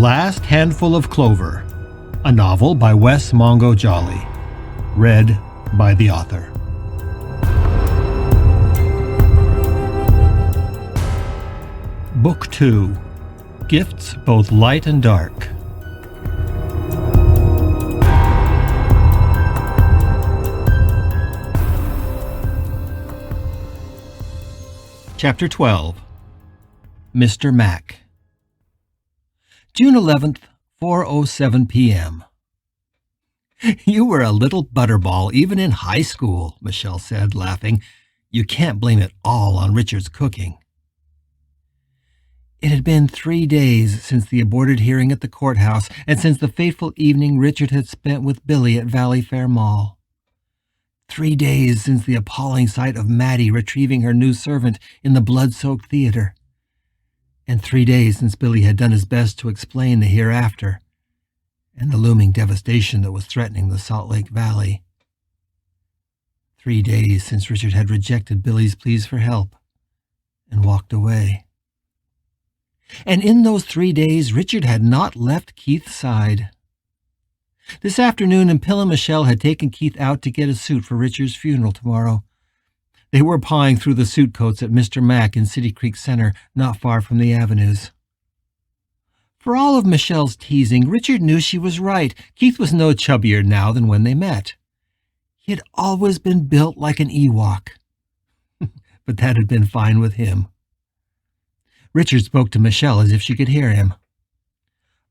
Last Handful of Clover, a novel by Wess Mongo Jolley, read by the author. Book 2, Gifts Both Light and Dark. Chapter 12, Mr. Mac. June 11th, 4:07 p.m. "You were a little butterball even in high school," Michelle said, laughing. "You can't blame it all on Richard's cooking." It had been 3 days since the aborted hearing at the courthouse and since the fateful evening Richard had spent with Billy at Valley Fair Mall. 3 days since the appalling sight of Maddie retrieving her new servant in the blood-soaked theater. And 3 days since Billy had done his best to explain the hereafter and the looming devastation that was threatening the Salt Lake Valley. 3 days since Richard had rejected Billy's pleas for help and walked away. And in those 3 days, Richard had not left Keith's side. This afternoon, Pill and Michelle had taken Keith out to get a suit for Richard's funeral tomorrow. They were pawing through the suit coats at Mr. Mac in City Creek Center, not far from the avenues. For all of Michelle's teasing, Richard knew she was right. Keith was no chubbier now than when they met. He had always been built like an Ewok. But that had been fine with him. Richard spoke to Michelle as if she could hear him.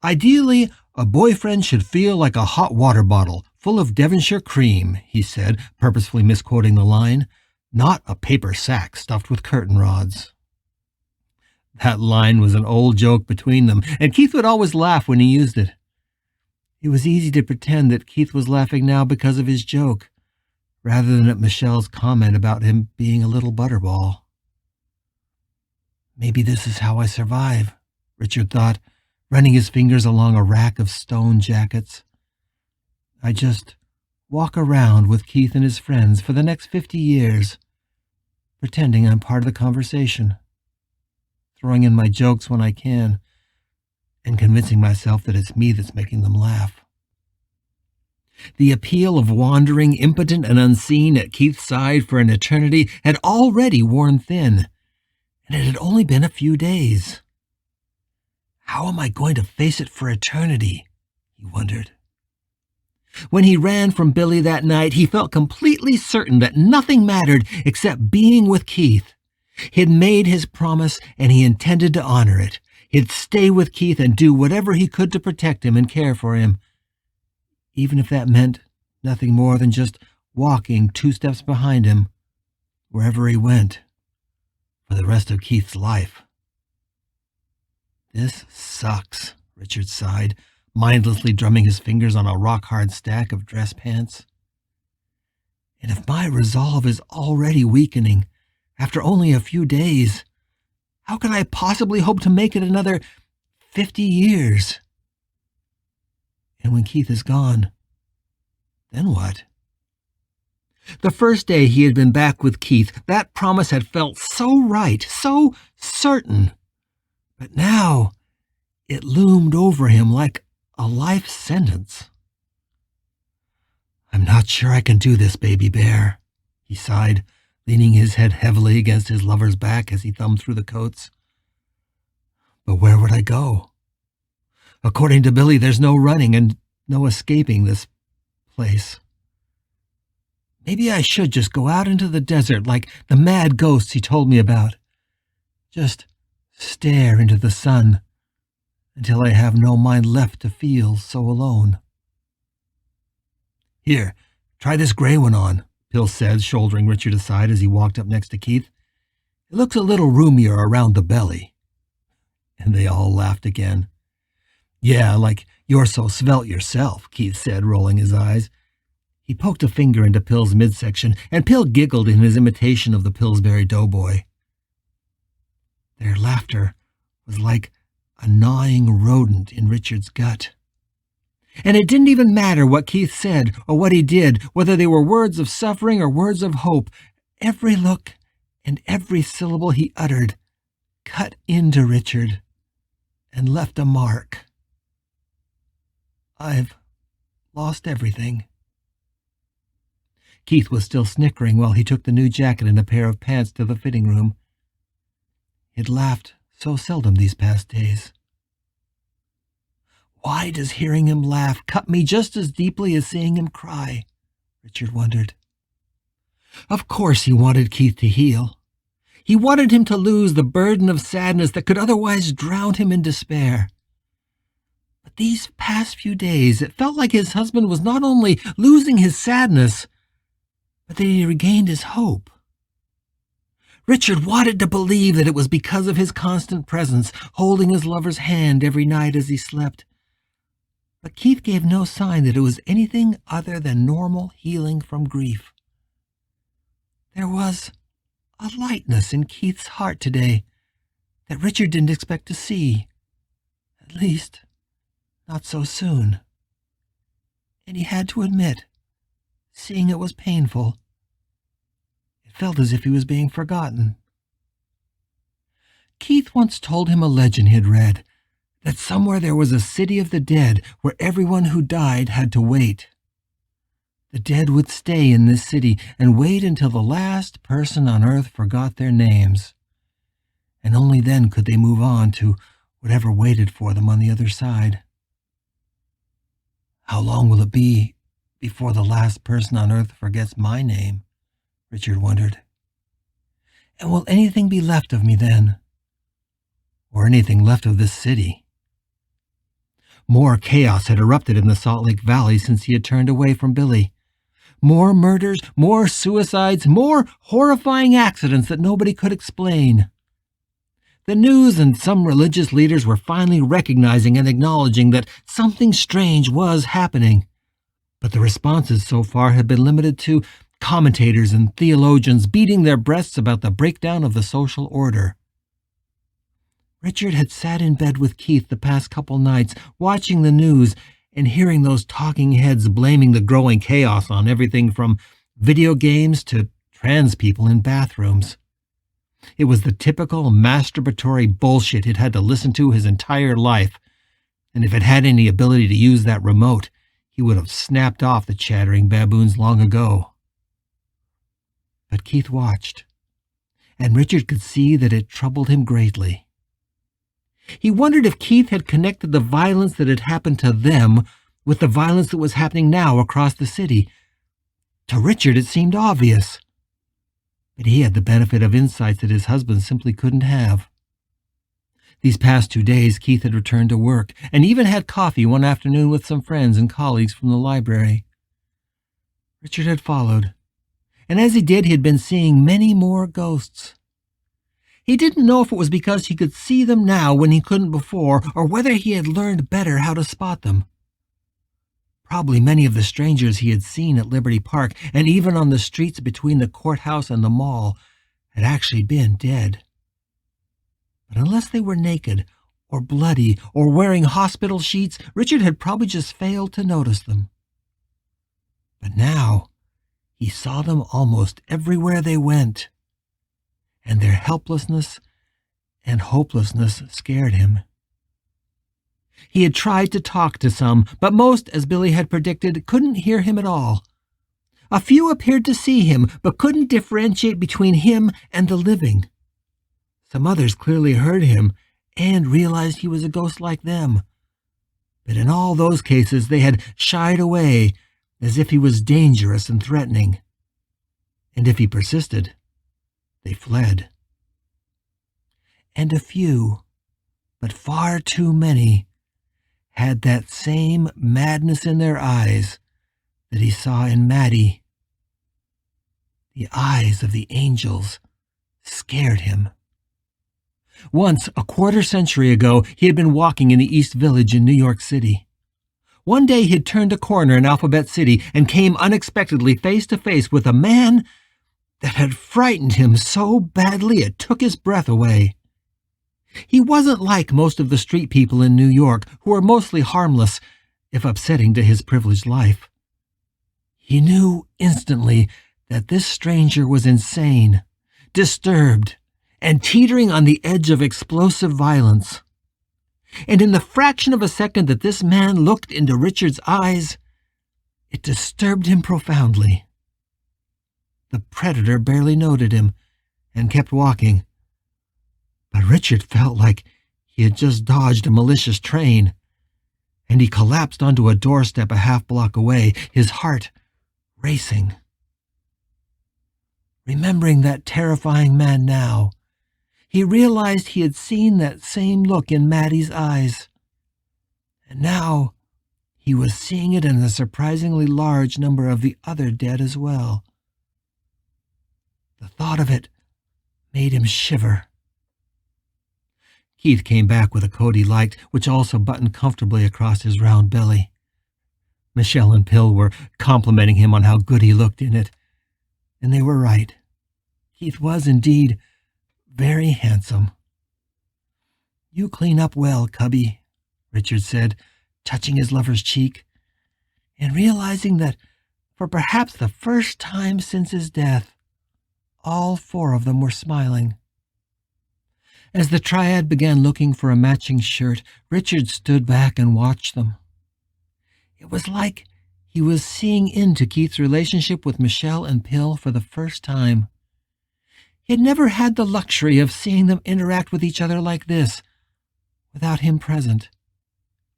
"Ideally, a boyfriend should feel like a hot water bottle full of Devonshire cream," he said, purposefully misquoting the line. "Not a paper sack stuffed with curtain rods." That line was an old joke between them, and Keith would always laugh when he used it. It was easy to pretend that Keith was laughing now because of his joke, rather than at Michelle's comment about him being a little butterball. "Maybe this is how I survive," Richard thought, running his fingers along a rack of stone jackets. "I just walk around with Keith and his friends for the next 50 years, pretending I'm part of the conversation, throwing in my jokes when I can, and convincing myself that it's me that's making them laugh." The appeal of wandering, impotent and unseen at Keith's side for an eternity had already worn thin, and it had only been a few days. How am I going to face it for eternity? He wondered. When he ran from Billy that night, he felt completely certain that nothing mattered except being with Keith. He'd made his promise, and he intended to honor it. He'd stay with Keith and do whatever he could to protect him and care for him, even if that meant nothing more than just walking 2 steps behind him, wherever he went, for the rest of Keith's life. "This sucks," Richard sighed, mindlessly drumming his fingers on a rock-hard stack of dress pants. "And if my resolve is already weakening, after only a few days, how can I possibly hope to make it another 50 years? And when Keith is gone, then what?" The first day he had been back with Keith, that promise had felt so right, so certain. But now it loomed over him like a life sentence. "I'm not sure I can do this, baby bear," he sighed, leaning his head heavily against his lover's back as he thumbed through the coats. "But where would I go? According to Billy, there's no running and no escaping this place. Maybe I should just go out into the desert like the mad ghosts he told me about. Just stare into the sun until I have no mind left to feel so alone." "Here, try this gray one on," Pill said, shouldering Richard aside as he walked up next to Keith. "It looks a little roomier around the belly." And they all laughed again. "Yeah, like you're so svelte yourself," Keith said, rolling his eyes. He poked a finger into Pill's midsection, and Pill giggled in his imitation of the Pillsbury Doughboy. Their laughter was like a gnawing rodent in Richard's gut. And it didn't even matter what Keith said or what he did, whether they were words of suffering or words of hope. Every look and every syllable he uttered cut into Richard and left a mark. I've lost everything." Keith was still snickering while he took the new jacket and a pair of pants to the fitting room. He'd laughed so seldom these past days. Why does hearing him laugh cut me just as deeply as seeing him cry? Richard wondered. Of course he wanted Keith to heal. He wanted him to lose the burden of sadness that could otherwise drown him in despair. But these past few days, it felt like his husband was not only losing his sadness, but that he regained his hope. Richard wanted to believe that it was because of his constant presence, holding his lover's hand every night as he slept. But Keith gave no sign that it was anything other than normal healing from grief. There was a lightness in Keith's heart today that Richard didn't expect to see. At least, not so soon. And he had to admit, seeing it was painful. It felt as if he was being forgotten. Keith once told him a legend he'd read, that somewhere there was a city of the dead where everyone who died had to wait. The dead would stay in this city and wait until the last person on earth forgot their names. And only then could they move on to whatever waited for them on the other side. How long will it be before the last person on earth forgets my name? Richard wondered. And will anything be left of me then? Or anything left of this city? More chaos had erupted in the Salt Lake Valley since he had turned away from Billy. More murders, more suicides, more horrifying accidents that nobody could explain. The news and some religious leaders were finally recognizing and acknowledging that something strange was happening. But the responses so far had been limited to commentators and theologians beating their breasts about the breakdown of the social order. Richard had sat in bed with Keith the past couple nights, watching the news and hearing those talking heads blaming the growing chaos on everything from video games to trans people in bathrooms. It was the typical masturbatory bullshit he'd had to listen to his entire life, and if it had any ability to use that remote, he would have snapped off the chattering baboons long ago. But Keith watched, and Richard could see that it troubled him greatly. He wondered if Keith had connected the violence that had happened to them with the violence that was happening now across the city. To Richard it seemed obvious, but he had the benefit of insights that his husband simply couldn't have. These past 2 days Keith had returned to work and even had coffee one afternoon with some friends and colleagues from the library. Richard had followed, and as he did, he had been seeing many more ghosts. He didn't know if it was because he could see them now when he couldn't before, or whether he had learned better how to spot them. Probably many of the strangers he had seen at Liberty Park, and even on the streets between the courthouse and the mall, had actually been dead. But unless they were naked, or bloody, or wearing hospital sheets, Richard had probably just failed to notice them. But now, he saw them almost everywhere they went, and their helplessness and hopelessness scared him. He had tried to talk to some, but most, as Billy had predicted, couldn't hear him at all. A few appeared to see him, but couldn't differentiate between him and the living. Some others clearly heard him and realized he was a ghost like them. But in all those cases they had shied away, as if he was dangerous and threatening. And if he persisted, they fled. And a few, but far too many, had that same madness in their eyes that he saw in Maddie. The eyes of the angels scared him. Once, a quarter-century ago, he had been walking in the East Village in New York City. One day he had turned a corner in Alphabet City and came unexpectedly face to face with a man that had frightened him so badly it took his breath away. He wasn't like most of the street people in New York, who were mostly harmless, if upsetting to his privileged life. He knew instantly that this stranger was insane, disturbed, and teetering on the edge of explosive violence. And in the fraction of a second that this man looked into Richard's eyes, it disturbed him profoundly. The predator barely noted him and kept walking. But Richard felt like he had just dodged a malicious train, and he collapsed onto a doorstep a half-block away, his heart racing. Remembering that terrifying man now, he realized he had seen that same look in Maddie's eyes, and now he was seeing it in a surprisingly large number of the other dead as well. The thought of it made him shiver. Keith came back with a coat he liked, which also buttoned comfortably across his round belly. Michelle and Pill were complimenting him on how good he looked in it, and they were right. Keith was indeed very handsome. "You clean up well, Cubby," Richard said, touching his lover's cheek, and realizing that for perhaps the first time since his death, all four of them were smiling. As the triad began looking for a matching shirt, Richard stood back and watched them. It was like he was seeing into Keith's relationship with Michelle and Pill for the first time. He had never had the luxury of seeing them interact with each other like this, without him present,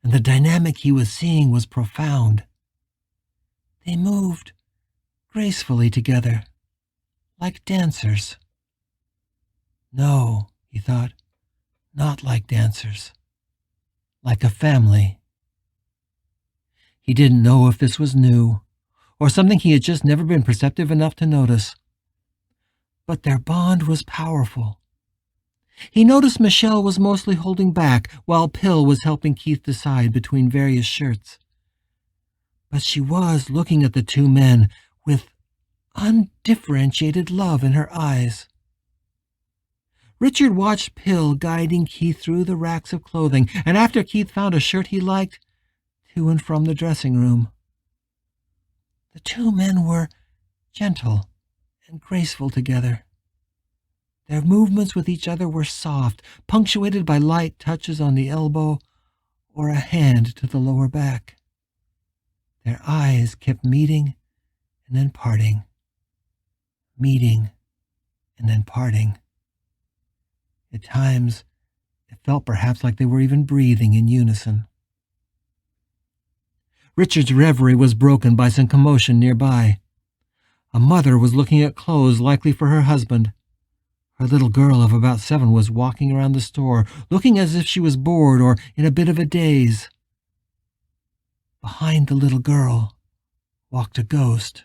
and the dynamic he was seeing was profound. They moved gracefully together, like dancers. No, he thought, not like dancers, like a family. He didn't know if this was new, or something he had just never been perceptive enough to notice. But their bond was powerful. He noticed Michelle was mostly holding back, while Pill was helping Keith decide between various shirts. But she was looking at the two men with undifferentiated love in her eyes. Richard watched Pill guiding Keith through the racks of clothing, and after Keith found a shirt he liked, to and from the dressing room. The two men were gentle and graceful together. Their movements with each other were soft, punctuated by light touches on the elbow or a hand to the lower back. Their eyes kept meeting and then parting, meeting and then parting. At times, it felt perhaps like they were even breathing in unison. Richard's reverie was broken by some commotion nearby. A mother was looking at clothes likely for her husband. Her little girl of about 7 was walking around the store, looking as if she was bored or in a bit of a daze. Behind the little girl walked a ghost.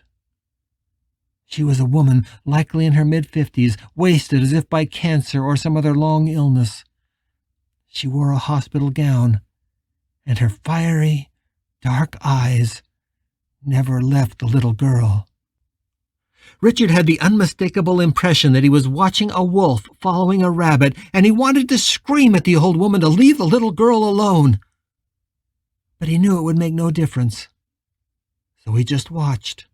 She was a woman, likely in her mid-50s, wasted as if by cancer or some other long illness. She wore a hospital gown, and her fiery, dark eyes never left the little girl. Richard had the unmistakable impression that he was watching a wolf following a rabbit, and he wanted to scream at the old woman to leave the little girl alone. But he knew it would make no difference, so he just watched.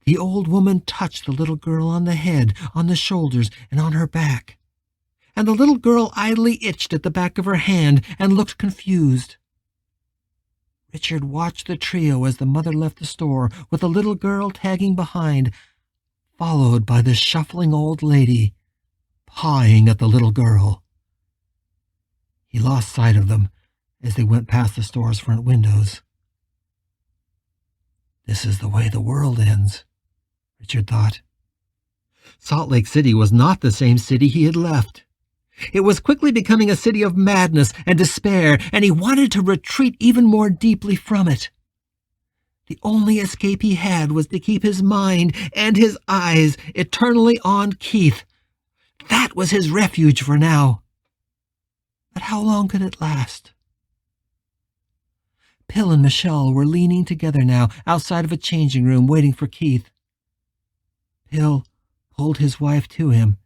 The old woman touched the little girl on the head, on the shoulders, and on her back, and the little girl idly itched at the back of her hand and looked confused. Richard watched the trio as the mother left the store, with the little girl tagging behind, followed by the shuffling old lady, pawing at the little girl. He lost sight of them as they went past the store's front windows. This is the way the world ends, Richard thought. Salt Lake City was not the same city he had left. It was quickly becoming a city of madness and despair, and he wanted to retreat even more deeply from it. The only escape he had was to keep his mind and his eyes eternally on Keith. That was his refuge for now. But how long could it last? Pill and Michelle were leaning together now outside of a changing room waiting for Keith. Pill pulled his wife to him,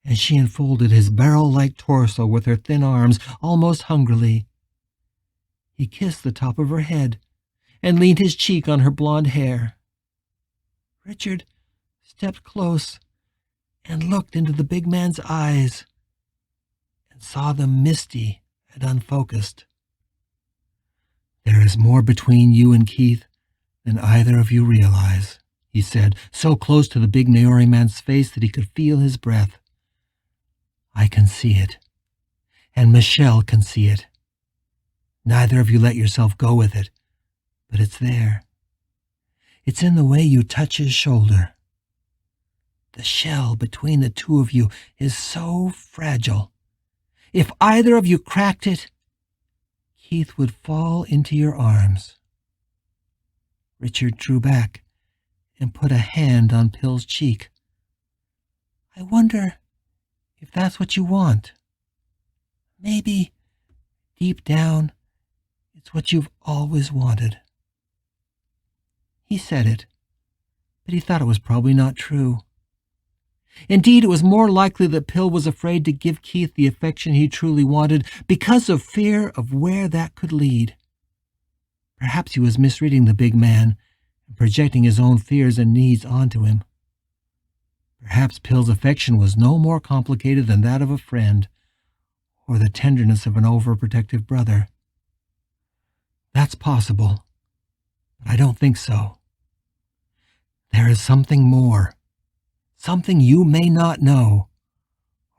and she enfolded his barrel-like torso with her thin arms almost hungrily. He kissed the top of her head and leaned his cheek on her blonde hair. Richard stepped close and looked into the big man's eyes and saw them misty and unfocused. "There is more between you and Keith than either of you realize," he said, so close to the big Maori man's face that he could feel his breath. "I can see it, and Michelle can see it. Neither of you let yourself go with it, but it's there. It's in the way you touch his shoulder. The shell between the two of you is so fragile. If either of you cracked it, Keith would fall into your arms." Richard drew back and put a hand on Pill's cheek. "I wonder if that's what you want. Maybe, deep down, it's what you've always wanted." He said it, but he thought it was probably not true. Indeed, it was more likely that Pill was afraid to give Keith the affection he truly wanted because of fear of where that could lead. Perhaps he was misreading the big man and projecting his own fears and needs onto him. Perhaps Pill's affection was no more complicated than that of a friend or the tenderness of an overprotective brother. That's possible, but I don't think so. There is something more, something you may not know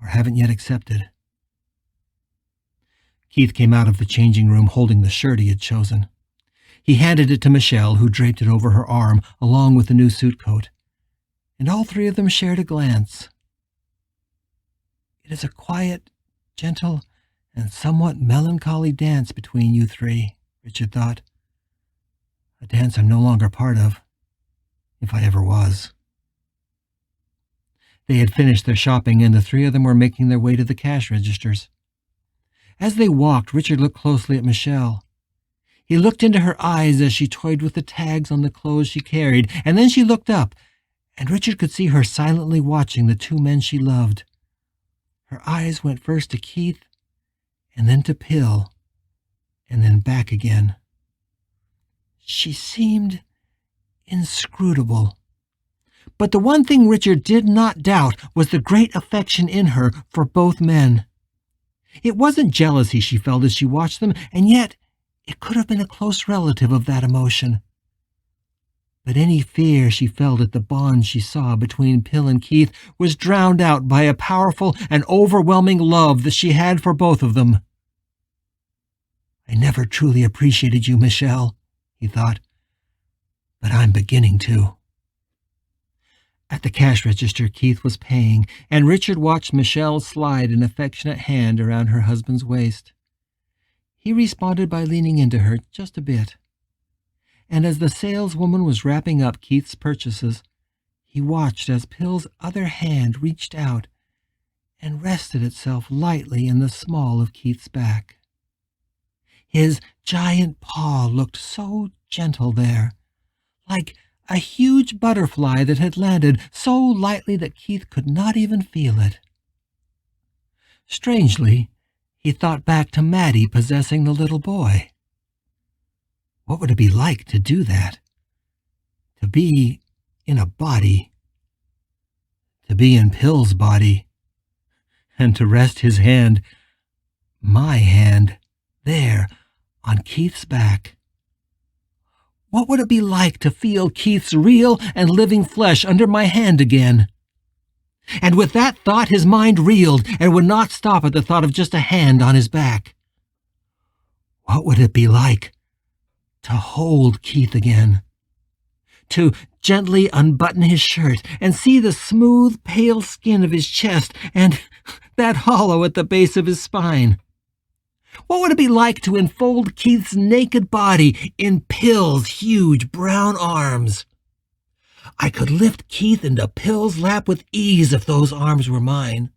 or haven't yet accepted. Keith came out of the changing room holding the shirt he had chosen. He handed it to Michelle, who draped it over her arm along with the new suit coat, and all three of them shared a glance. "It is a quiet, gentle, and somewhat melancholy dance between you three," Richard thought. "A dance I'm no longer part of, if I ever was." They had finished their shopping, and the three of them were making their way to the cash registers. As they walked, Richard looked closely at Michelle. He looked into her eyes as she toyed with the tags on the clothes she carried, and then she looked up, and Richard could see her silently watching the two men she loved. Her eyes went first to Keith, and then to Pill, and then back again. She seemed inscrutable. But the one thing Richard did not doubt was the great affection in her for both men. It wasn't jealousy she felt as she watched them, and yet it could have been a close relative of that emotion. But any fear she felt at the bond she saw between Pill and Keith was drowned out by a powerful and overwhelming love that she had for both of them. "I never truly appreciated you, Michelle," he thought, "but I'm beginning to." At the cash register, Keith was paying, and Richard watched Michelle slide an affectionate hand around her husband's waist. He responded by leaning into her just a bit. And as the saleswoman was wrapping up Keith's purchases, he watched as Pill's other hand reached out and rested itself lightly in the small of Keith's back. His giant paw looked so gentle there, like a huge butterfly that had landed so lightly that Keith could not even feel it. Strangely, he thought back to Maddie possessing the little boy. What would it be like to do that? To be in a body. To be in Pill's body. And to rest his hand, my hand, there on Keith's back. What would it be like to feel Keith's real and living flesh under my hand again? And with that thought, his mind reeled and would not stop at the thought of just a hand on his back. What would it be like to hold Keith again? To gently unbutton his shirt and see the smooth, pale skin of his chest and that hollow at the base of his spine? What would it be like to enfold Keith's naked body in Pill's huge brown arms? I could lift Keith into Pill's lap with ease if those arms were mine.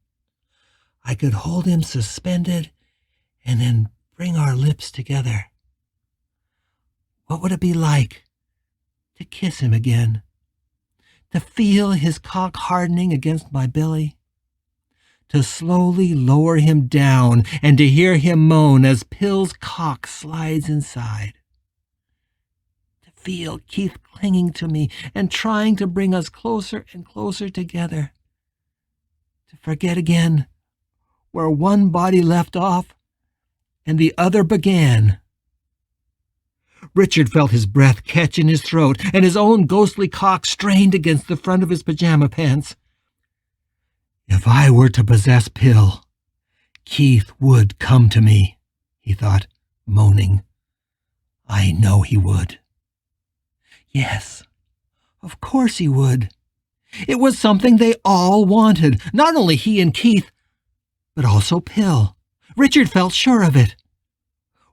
I could hold him suspended and then bring our lips together. What would it be like to kiss him again? To feel his cock hardening against my belly? To slowly lower him down and to hear him moan as Pill's cock slides inside. To feel Keith clinging to me and trying to bring us closer and closer together. To forget again where one body left off and the other began. Richard felt his breath catch in his throat, and his own ghostly cock strained against the front of his pajama pants. If I were to possess Pill, Keith would come to me, he thought, moaning. I know he would. Yes, of course he would. It was something they all wanted, not only he and Keith, but also Pill. Richard felt sure of it.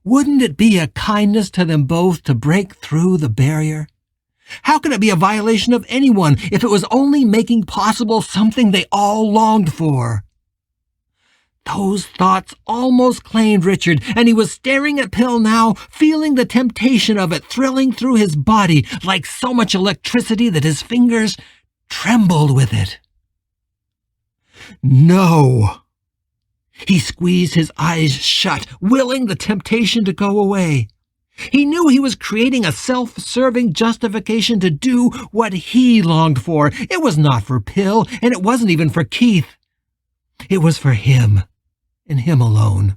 Wouldn't it be a kindness to them both to break through the barrier? How could it be a violation of anyone if it was only making possible something they all longed for? Those thoughts almost claimed Richard, and he was staring at Pill now, feeling the temptation of it thrilling through his body like so much electricity that his fingers trembled with it. No! He squeezed his eyes shut, willing the temptation to go away. He knew he was creating a self-serving justification to do what he longed for. It was not for Pill, and it wasn't even for Keith. It was for him, and him alone.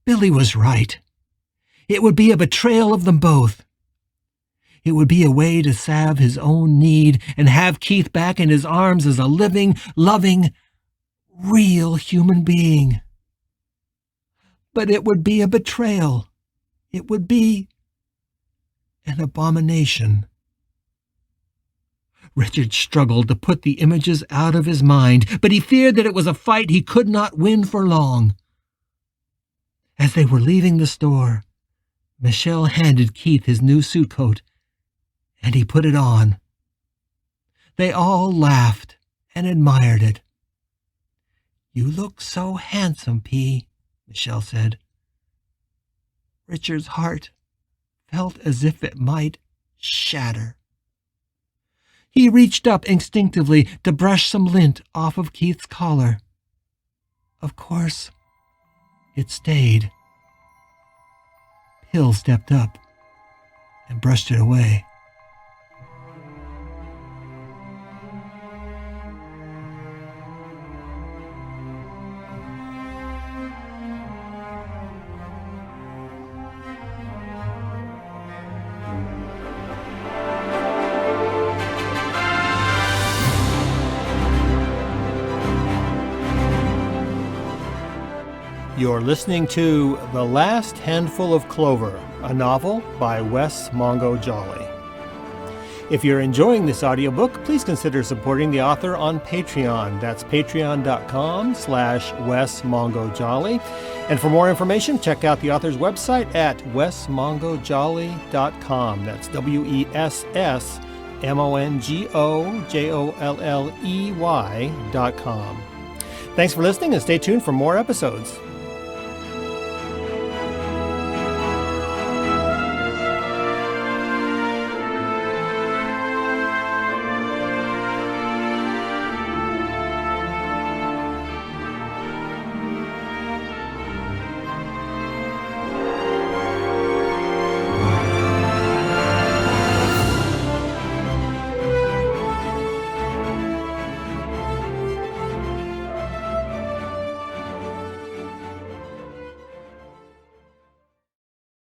Billy was right. It would be a betrayal of them both. It would be a way to salve his own need and have Keith back in his arms as a living, loving, real human being. But it would be a betrayal. It would be an abomination. Richard struggled to put the images out of his mind, but he feared that it was a fight he could not win for long. As they were leaving the store, Michelle handed Keith his new suit coat, and he put it on. They all laughed and admired it. You look so handsome, P., Michelle said. Richard's heart felt as if it might shatter. He reached up instinctively to brush some lint off of Keith's collar. Of course, it stayed. Pill stepped up and brushed it away. You're listening to The Last Handful of Clover, a novel by Wess Mongo Jolley. If you're enjoying this audiobook, please consider supporting the author on Patreon. That's patreon.com/Wess Mongo Jolley. And for more information, check out the author's website at wessmongojolley.com. That's WESSMONGOJOLLEY.com. Thanks for listening and stay tuned for more episodes.